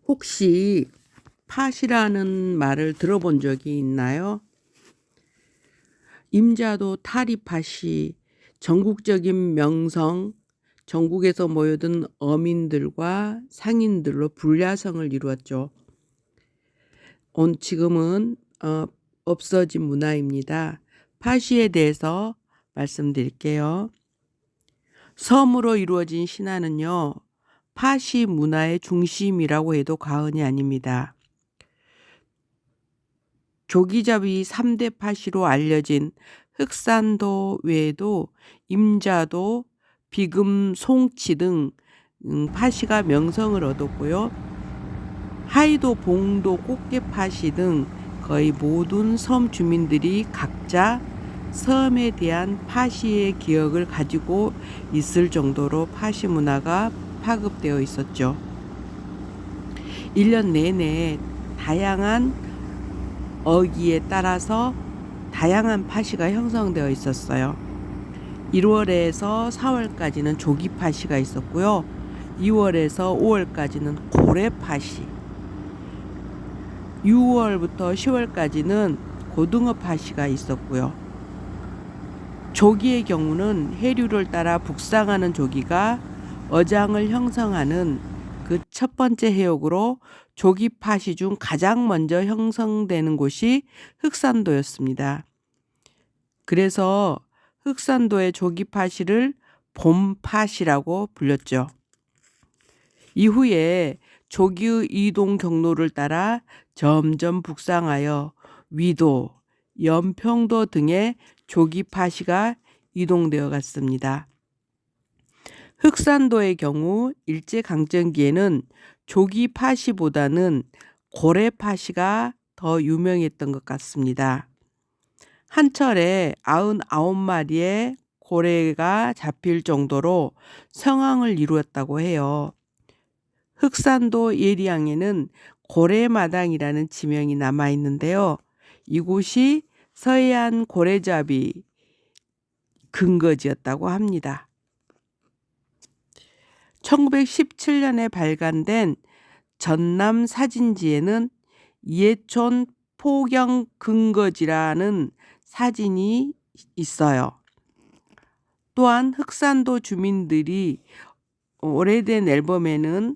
혹시 팥이라는 말을 들어본 적이 있나요? 임자도 타리팥이 전국적인 명성, 전국에서 모여든 어민들과 상인들로 불야성을 이루었죠. 지금은 없어진 문화입니다. 팥이에 대해서 말씀드릴게요. 섬으로 이루어진 신화는요, 팥이 문화의 중심이라고 해도 과언이 아닙니다. 조기잡이 3대 팥이로 알려진 흑산도 외에도 임자도, 비금, 송치 등 팥이가 명성을 얻었고요. 하이도, 봉도, 꽃게팥이 등 거의 모든 섬 주민들이 각자 섬에 대한 팥이의 기억을 가지고 있을 정도로 팥이 문화가 파급되어 있었죠. 1년 내내 다양한 어기에 따라서 다양한 팥이가 형성되어 있었어요. 1월에서 4월까지는 조기팥이가 있었고요. 2월에서 5월까지는 고래팥이, 6월부터 10월까지는 고등어팥이가 있었고요. 조기의 경우는 해류를 따라 북상하는 조기가 어장을 형성하는 그 첫 번째 해역으로 조기팥이 중 가장 먼저 형성되는 곳이 흑산도였습니다. 그래서 흑산도의 조기팥이를 봄팥이라고 불렸죠. 이후에 조기의 이동 경로를 따라 점점 북상하여 위도, 연평도 등의 조기팥이가 이동되어 갔습니다. 흑산도의 경우 일제강점기에는 조기팥이보다는 고래팥이가 더 유명했던 것 같습니다. 한철에 99마리의 고래가 잡힐 정도로 성황을 이루었다고 해요. 흑산도 예리항에는 고래마당이라는 지명이 남아있는데요. 이곳이 서해안 고래잡이 근거지였다고 합니다. 1917년에 발간된 전남 사진지에는 이해촌 포경 근거지라는 사진이 있어요. 또한 흑산도 주민들이 오래된 앨범에는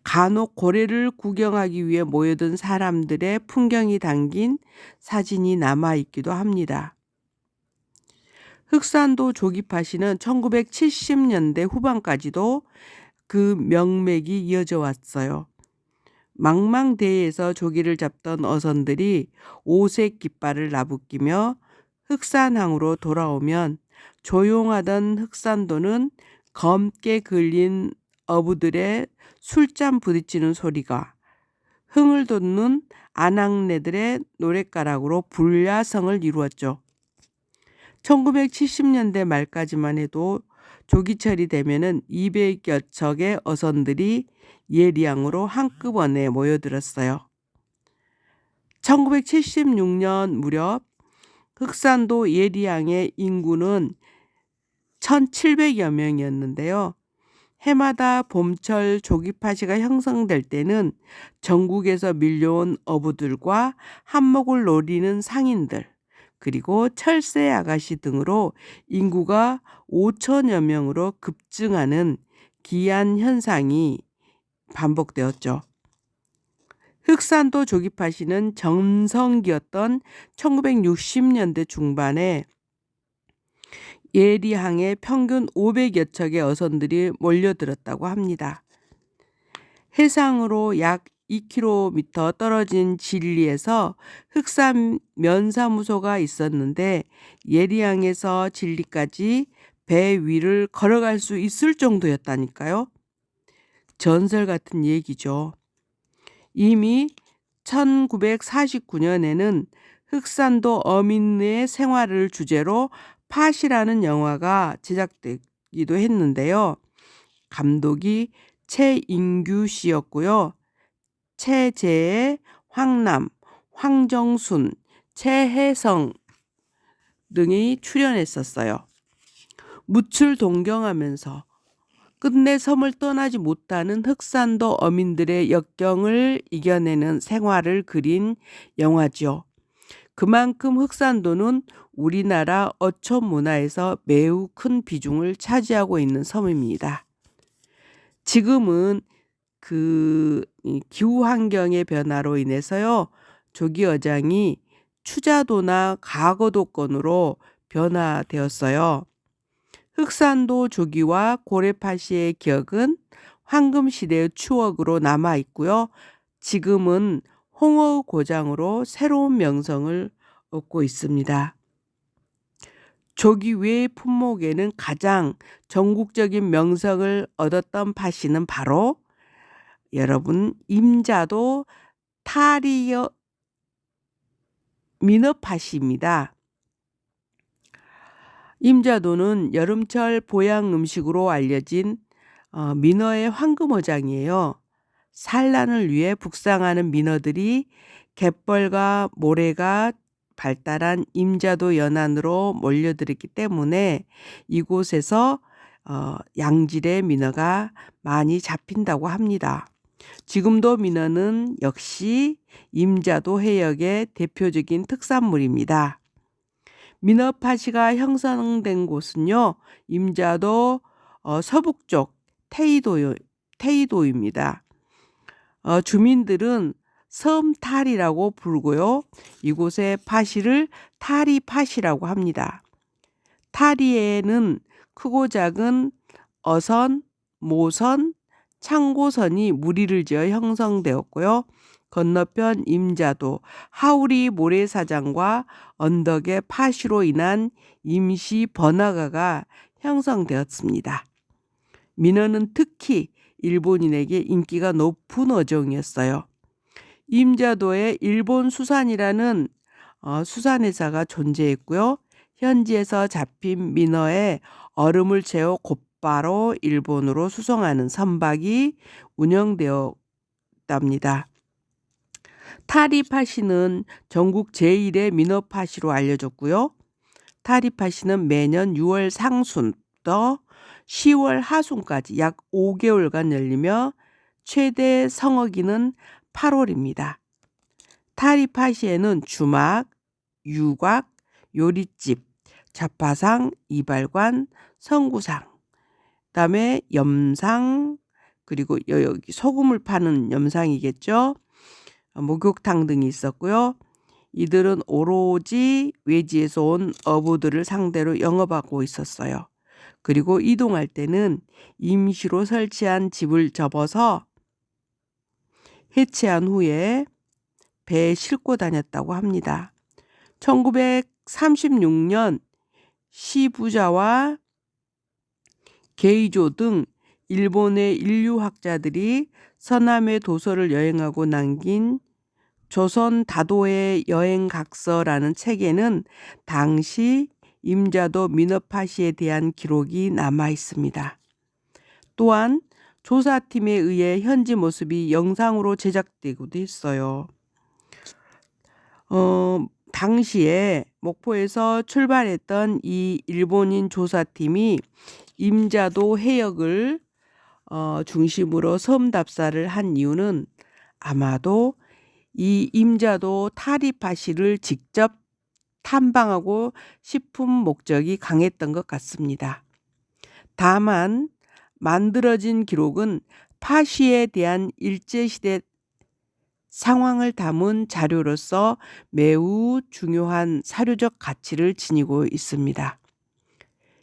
간혹 고래를 구경하기 위해 모여든 사람들의 풍경이 담긴 사진이 남아있기도 합니다. 흑산도 조기팥이는 1970년대 후반까지도 그 명맥이 이어져 왔어요. 망망대해에서 조기를 잡던 어선들이 오색 깃발을 나부끼며 흑산항으로 돌아오면 조용하던 흑산도는 검게 걸린 어부들의 술잔 부딪히는 소리가 흥을 돋는 아낙네들의 노랫가락으로 불야성을 이루었죠. 1970년대 말까지만 해도 조기철이 되면은 200여 척의 어선들이 예리항으로 한꺼번에 모여들었어요. 1976년 무렵 흑산도 예리항의 인구는 1,700여 명이었는데요. 해마다 봄철 조기팥이가 형성될 때는 전국에서 밀려온 어부들과 한몫을 노리는 상인들, 그리고 철새 아가씨 등으로 인구가 5천여 명으로 급증하는 기이한 현상이 반복되었죠. 흑산도 조기팥이는 전성기였던 1960년대 중반에 예리항에 평균 500여 척의 어선들이 몰려들었다고 합니다. 해상으로 약 2km 떨어진 진리에서 흑산 면사무소가 있었는데 예리항에서 진리까지 배 위를 걸어갈 수 있을 정도였다니까요. 전설 같은 얘기죠. 이미 1949년에는 흑산도 어민의 생활을 주제로 팥이라는 영화가 제작되기도 했는데요. 감독이 최인규 씨였고요. 최재해, 황남, 황정순, 최혜성 등이 출연했었어요. 묻을 동경하면서 끝내 섬을 떠나지 못하는 흑산도 어민들의 역경을 이겨내는 생활을 그린 영화죠. 그만큼 흑산도는 우리나라 어촌 문화에서 매우 큰 비중을 차지하고 있는 섬입니다. 지금은 이 기후 환경의 변화로 인해서요, 조기어장이 추자도나 가거도권으로 변화되었어요. 흑산도 조기와 고래파시의 기억은 황금시대의 추억으로 남아있고요. 지금은 홍어고장으로 새로운 명성을 얻고 있습니다. 조기 외의 품목에는 가장 전국적인 명성을 얻었던 파시는 바로 여러분 임자도 타리어 민어파시입니다. 임자도는 여름철 보양 음식으로 알려진 민어의 황금어장이에요. 산란을 위해 북상하는 민어들이 갯벌과 모래가 발달한 임자도 연안으로 몰려들었기 때문에 이곳에서 양질의 민어가 많이 잡힌다고 합니다. 지금도 민어는 역시 임자도 해역의 대표적인 특산물입니다. 민어파시가 형성된 곳은요, 임자도 서북쪽 테이도입니다. 주민들은 섬탈이라고 부르고요. 이곳의 파시를 타리파시라고 합니다. 타리에는 크고 작은 어선, 모선, 창고선이 무리를 지어 형성되었고요. 건너편 임자도, 하우리 모래사장과 언덕의 파시로 인한 임시 번화가가 형성되었습니다. 민어는 특히 일본인에게 인기가 높은 어종이었어요. 임자도에 일본 수산이라는 수산회사가 존재했고요. 현지에서 잡힌 민어에 얼음을 채워 곧바로 일본으로 수송하는 선박이 운영되었답니다. 타리파시는 전국 제1의 민어파시로 알려졌고요. 타리파시는 매년 6월 상순부터 10월 하순까지 약 5개월간 열리며 최대 성어기는 8월입니다. 타리파시에는 주막, 유곽, 요리집, 잡화상, 이발관, 성구상, 그다음에 염상, 그리고 여기 소금을 파는 염상이겠죠. 목욕탕 등이 있었고요. 이들은 오로지 외지에서 온 어부들을 상대로 영업하고 있었어요. 그리고 이동할 때는 임시로 설치한 집을 접어서 해체한 후에 배에 싣고 다녔다고 합니다. 1936년 시부자와 게이조 등 일본의 인류학자들이 서남의 도서를 여행하고 남긴 조선 다도의 여행각서라는 책에는 당시 임자도 민어파시에 대한 기록이 남아 있습니다. 또한 조사팀에 의해 현지 모습이 영상으로 제작되기도 했어요. 당시에 목포에서 출발했던 이 일본인 조사팀이 임자도 해역을 중심으로 섬 답사를 한 이유는 아마도 이 임자도 타리파시를 직접 탐방하고 싶은 목적이 강했던 것 같습니다. 다만 만들어진 기록은 파시에 대한 일제시대 상황을 담은 자료로서 매우 중요한 사료적 가치를 지니고 있습니다.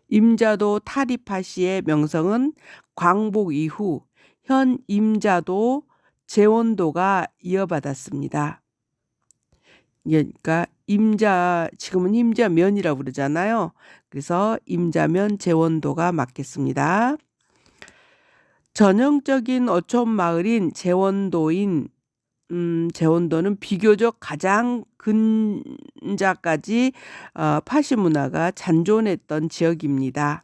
임자도 타리파시의 명성은 광복 이후 현 임자도 제원도가 이어받았습니다. 그러니까 지금은 임자면이라고 그러잖아요. 그래서 임자면 제원도가 맞겠습니다. 전형적인 어촌 마을인 제원도는 비교적 가장 근자까지 파시 문화가 잔존했던 지역입니다.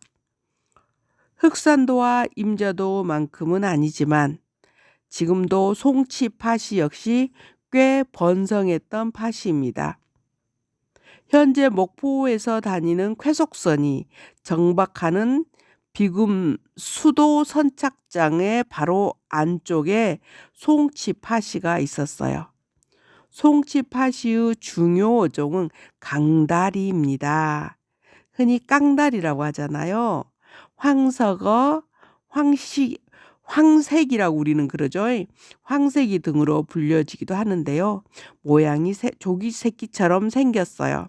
흑산도와 임자도만큼은 아니지만 지금도 송치 파시 역시 꽤 번성했던 파시입니다. 현재 목포에서 다니는 쾌속선이 정박하는 비금 수도 선착장의 바로 안쪽에 송치파시가 있었어요. 송치파시의 중요 어종은 강다리입니다. 흔히 깡다리라고 하잖아요. 황석어, 황색이라고 우리는 그러죠. 황색이 등으로 불려지기도 하는데요. 모양이 조기 새끼처럼 생겼어요.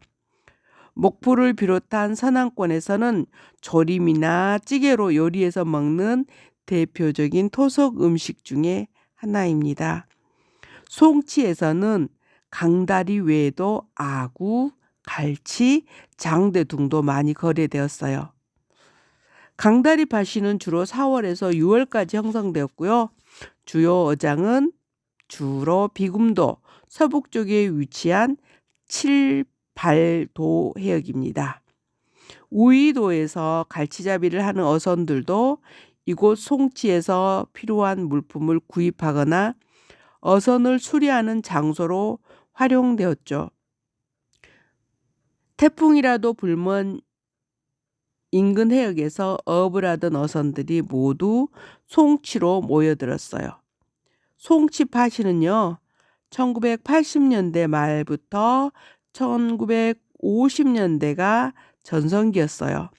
목포를 비롯한 서남권에서는 조림이나 찌개로 요리해서 먹는 대표적인 토속 음식 중에 하나입니다. 송치에서는 강다리 외에도 아구, 갈치, 장대 등도 많이 거래되었어요. 강다리 밭이는 주로 4월에서 6월까지 형성되었고요. 주요 어장은 주로 비금도 서북쪽에 위치한 칠발도 해역입니다. 우이도에서 갈치잡이를 하는 어선들도 이곳 송치에서 필요한 물품을 구입하거나 어선을 수리하는 장소로 활용되었죠. 태풍이라도 불면 인근 해역에서 어업을 하던 어선들이 모두 송치로 모여들었어요. 송치파시는요, 1980년대 말부터 1950년대가 전성기였어요.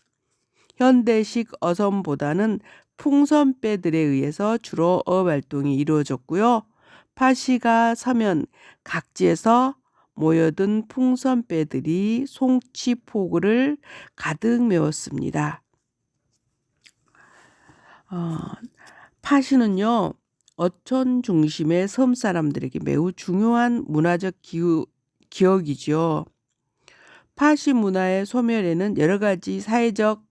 현대식 어선보다는 풍선배들에 의해서 주로 어업활동이 이루어졌고요. 파시가 서면 각지에서 모여든 풍선배들이 송치포구를 가득 메웠습니다. 파시는요, 어촌 중심의 섬 사람들에게 매우 중요한 문화적 기억이죠. 파시 문화의 소멸에는 여러 가지 사회적,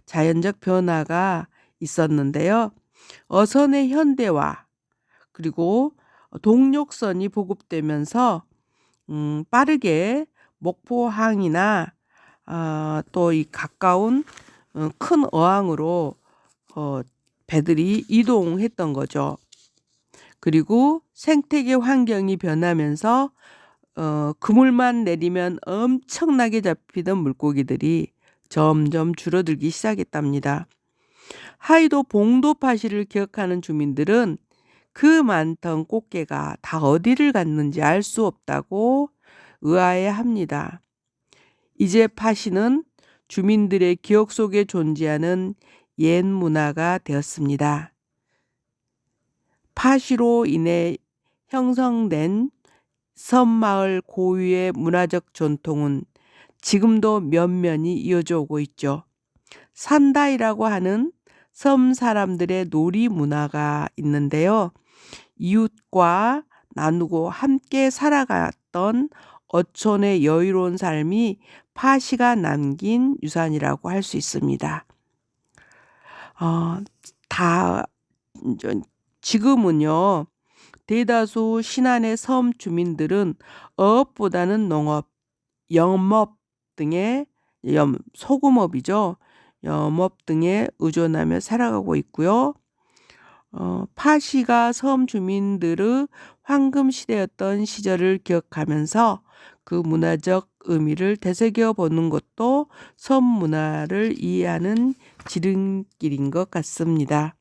자연적 변화가 있었는데요. 어선의 현대화, 그리고 동력선이 보급되면서 빠르게 목포항이나 또 이 가까운 큰 어항으로 배들이 이동했던 거죠. 그리고 생태계 환경이 변하면서 그물만 내리면 엄청나게 잡히던 물고기들이 점점 줄어들기 시작했답니다. 하이도 봉도파시를 기억하는 주민들은 그 많던 꽃게가 다 어디를 갔는지 알 수 없다고 의아해합니다. 이제 파시는 주민들의 기억 속에 존재하는 옛 문화가 되었습니다. 파시로 인해 형성된 섬마을 고유의 문화적 전통은 지금도 면면이 이어져 오고 있죠. 산다이라고 하는 섬 사람들의 놀이 문화가 있는데요. 이웃과 나누고 함께 살아갔던 어촌의 여유로운 삶이 파시가 남긴 유산이라고 할 수 있습니다. 지금은요, 대다수 신안의 섬 주민들은 어업보다는 농업, 영업 등의 소금업이죠. 영업 등에 의존하며 살아가고 있고요. 파시가 섬 주민들의 황금 시대였던 시절을 기억하면서 그 문화적 의미를 되새겨 보는 것도 섬 문화를 이해하는 지름길인 것 같습니다.